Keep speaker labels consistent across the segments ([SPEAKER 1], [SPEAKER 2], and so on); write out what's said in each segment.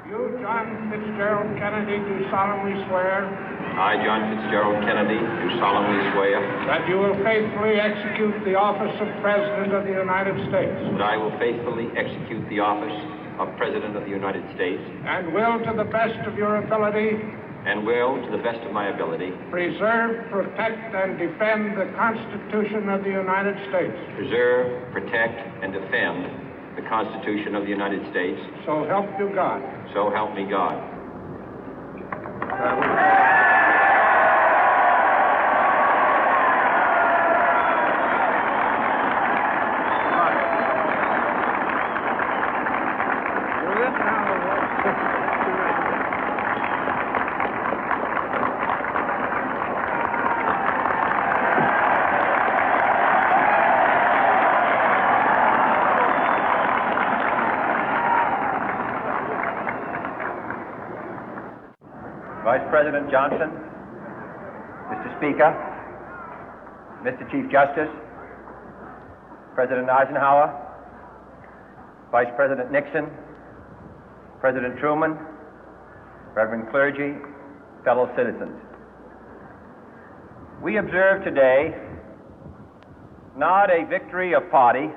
[SPEAKER 1] You, John Fitzgerald Kennedy, do solemnly swear.
[SPEAKER 2] I, John Fitzgerald Kennedy, do solemnly swear.
[SPEAKER 1] That you will faithfully execute the office of President of the United States.
[SPEAKER 2] That I will faithfully execute the office of President of the United States.
[SPEAKER 1] And will, to the best of your ability.
[SPEAKER 2] And will, to the best of my ability.
[SPEAKER 1] Preserve, protect, and defend the Constitution of the United States.
[SPEAKER 2] Preserve, protect, and defend the Constitution of the United States.
[SPEAKER 1] So help you God.
[SPEAKER 2] So help me God.
[SPEAKER 3] Vice President Johnson, Mr. Speaker, Mr. Chief Justice, President Eisenhower, Vice President Nixon, President Truman, Reverend clergy, fellow citizens. We observe today not a victory of party,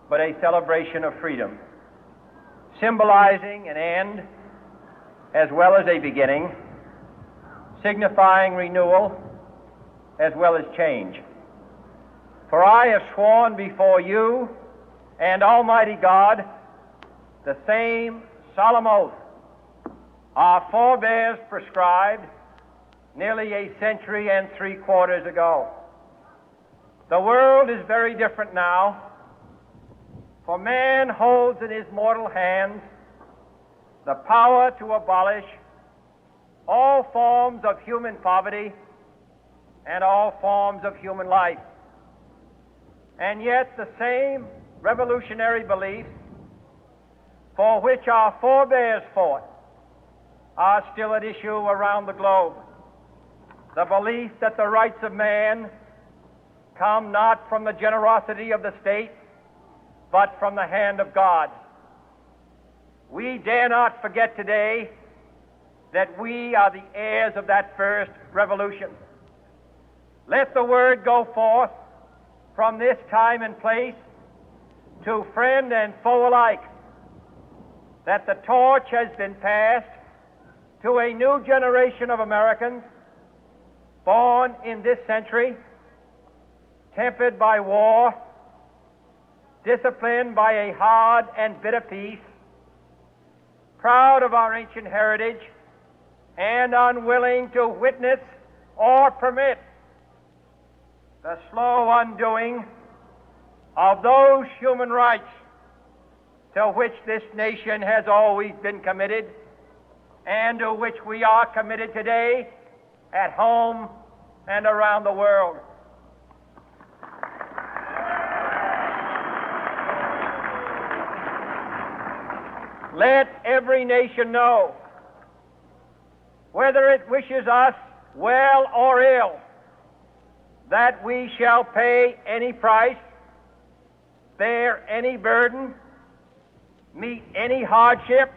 [SPEAKER 3] but a celebration of freedom, symbolizing an end as well as a beginning, signifying renewal as well as change. For I have sworn before you and Almighty God the same solemn oath our forebears prescribed nearly a century and 3/4 ago. The world is very different now, for man holds in his mortal hands the power to abolish all forms of human poverty and all forms of human life. And yet the same revolutionary beliefs for which our forebears fought are still at issue around the globe. The belief that the rights of man come not from the generosity of the state, but from the hand of God. We dare not forget today that we are the heirs of that first revolution. Let the word go forth from this time and place to friend and foe alike that the torch has been passed to a new generation of Americans born in this century, tempered by war, disciplined by a hard and bitter peace, proud of our ancient heritage, and unwilling to witness or permit the slow undoing of those human rights to which this nation has always been committed and to which we are committed today at home and around the world. Let every nation know, whether it wishes us well or ill, that we shall pay any price, bear any burden, meet any hardship,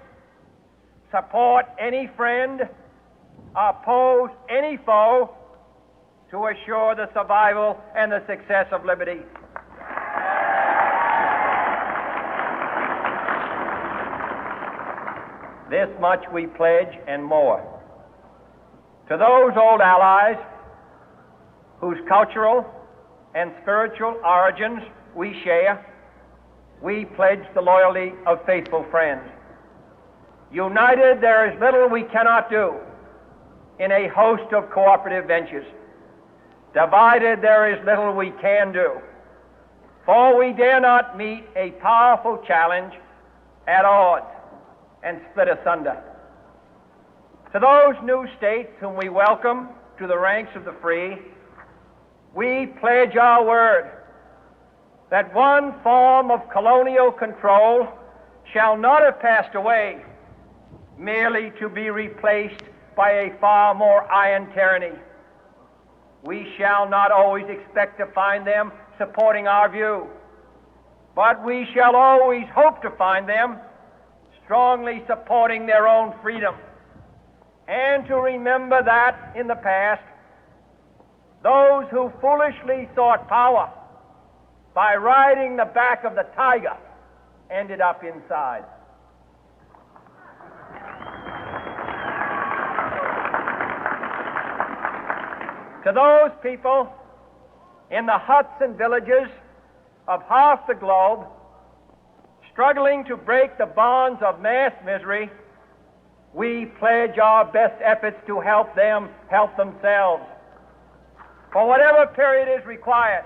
[SPEAKER 3] support any friend, oppose any foe to assure the survival and the success of liberty. This much we pledge and more. To those old allies whose cultural and spiritual origins we share, we pledge the loyalty of faithful friends. United, there is little we cannot do in a host of cooperative ventures. Divided, there is little we can do, for we dare not meet a powerful challenge at odds and split asunder. To those new states whom we welcome to the ranks of the free, we pledge our word that one form of colonial control shall not have passed away, merely to be replaced by a far more iron tyranny. We shall not always expect to find them supporting our view, but we shall always hope to find them strongly supporting their own freedom, and to remember that in the past, those who foolishly sought power by riding the back of the tiger ended up inside. To those people in the huts and villages of half the globe struggling to break the bonds of mass misery, we pledge our best efforts to help them help themselves for whatever period is required,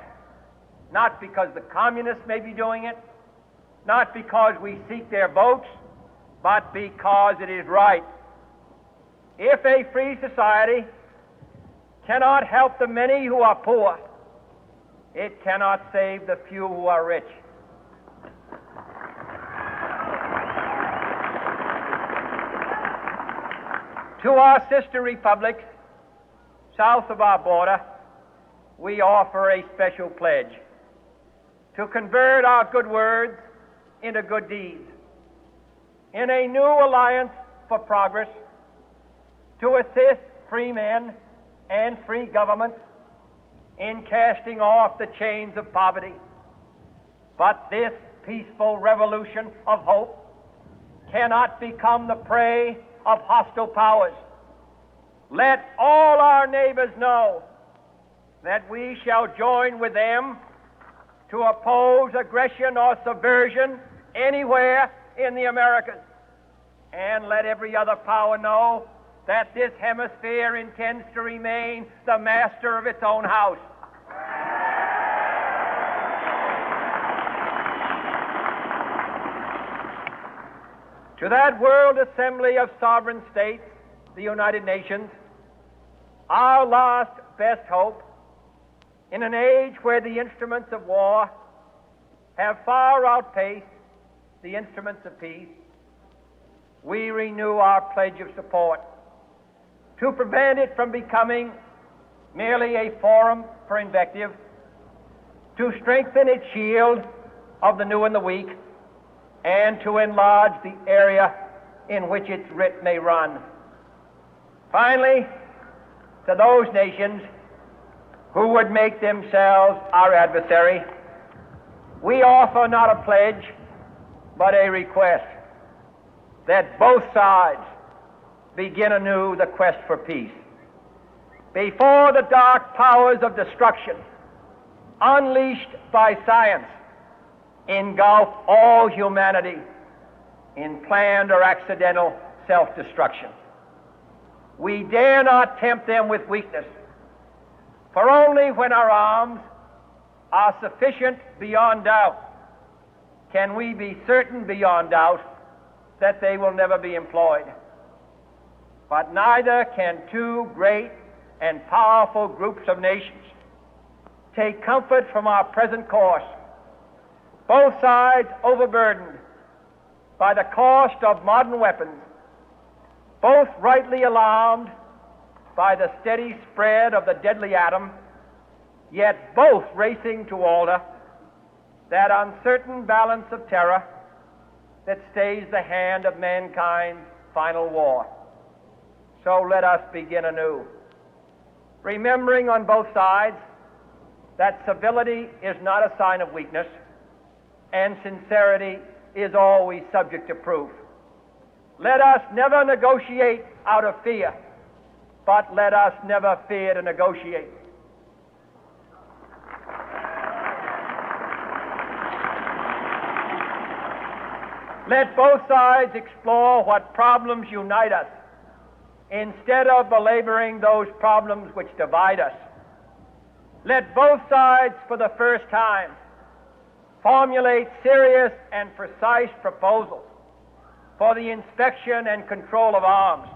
[SPEAKER 3] not because the communists may be doing it, not because we seek their votes, but because it is right. If a free society cannot help the many who are poor, it cannot save the few who are rich. To our sister republics south of our border, we offer a special pledge to convert our good words into good deeds, in a new alliance for progress, to assist free men and free governments in casting off the chains of poverty. But this peaceful revolution of hope cannot become the prey of hostile powers. Let all our neighbors know that we shall join with them to oppose aggression or subversion anywhere in the Americas. And let every other power know that this hemisphere intends to remain the master of its own house. To that World Assembly of Sovereign States, the United Nations, our last best hope, in an age where the instruments of war have far outpaced the instruments of peace, we renew our pledge of support to prevent it from becoming merely a forum for invective, to strengthen its shield of the new and the weak, and to enlarge the area in which its writ may run. Finally, to those nations who would make themselves our adversary, we offer not a pledge, but a request that both sides begin anew the quest for peace. Before the dark powers of destruction, unleashed by science, engulf all humanity in planned or accidental self-destruction, we dare not tempt them with weakness, for only when our arms are sufficient beyond doubt can we be certain beyond doubt that they will never be employed. But neither can two great and powerful groups of nations take comfort from our present course, both sides overburdened by the cost of modern weapons, both rightly alarmed by the steady spread of the deadly atom, yet both racing to alter that uncertain balance of terror that stays the hand of mankind's final war. So let us begin anew, remembering on both sides that civility is not a sign of weakness, and sincerity is always subject to proof. Let us never negotiate out of fear, but let us never fear to negotiate. Let both sides explore what problems unite us, instead of belaboring those problems which divide us. Let both sides, for the first time, formulate serious and precise proposals for the inspection and control of arms,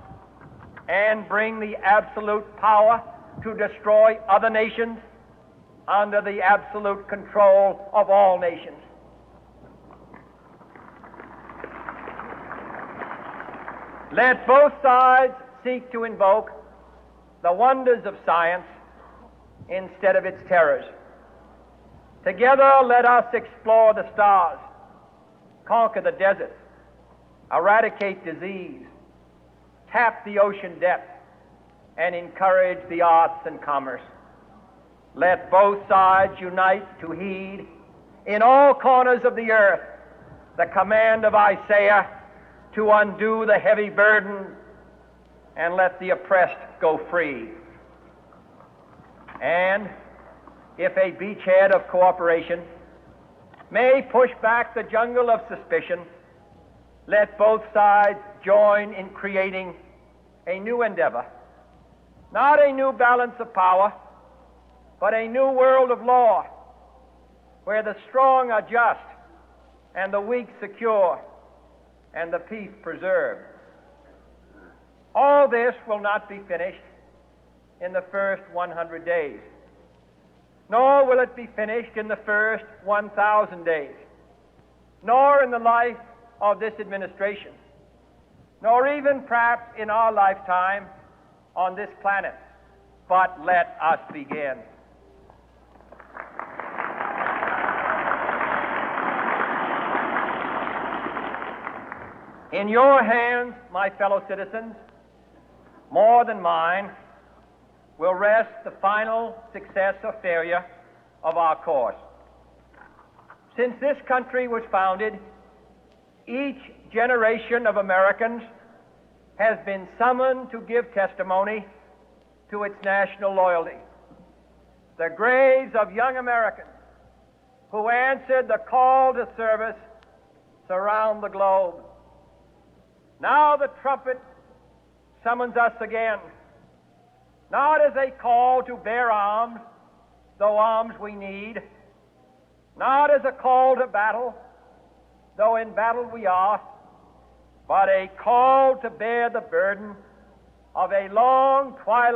[SPEAKER 3] and bring the absolute power to destroy other nations under the absolute control of all nations. Let both sides seek to invoke the wonders of science instead of its terrors. Together, let us explore the stars, conquer the deserts, eradicate disease, tap the ocean depth, and encourage the arts and commerce. Let both sides unite to heed in all corners of the earth the command of Isaiah to undo the heavy burden and let the oppressed go free. And if a beachhead of cooperation may push back the jungle of suspicion, let both sides join in creating a new endeavor, not a new balance of power, but a new world of law, where the strong are just and the weak secure and the peace preserved. All this will not be finished in the first 100 days, nor will it be finished in the first 1,000 days, nor in the life of this administration, nor even perhaps in our lifetime on this planet. But let us begin. In your hands, my fellow citizens, more than mine, will rest the final success or failure of our course. Since this country was founded, each generation of Americans has been summoned to give testimony to its national loyalty. The graves of young Americans who answered the call to service surround the globe. Now the trumpet summons us again, not as a call to bear arms, though arms we need, not as a call to battle, though in battle we are, but a call to bear the burden of a long twilight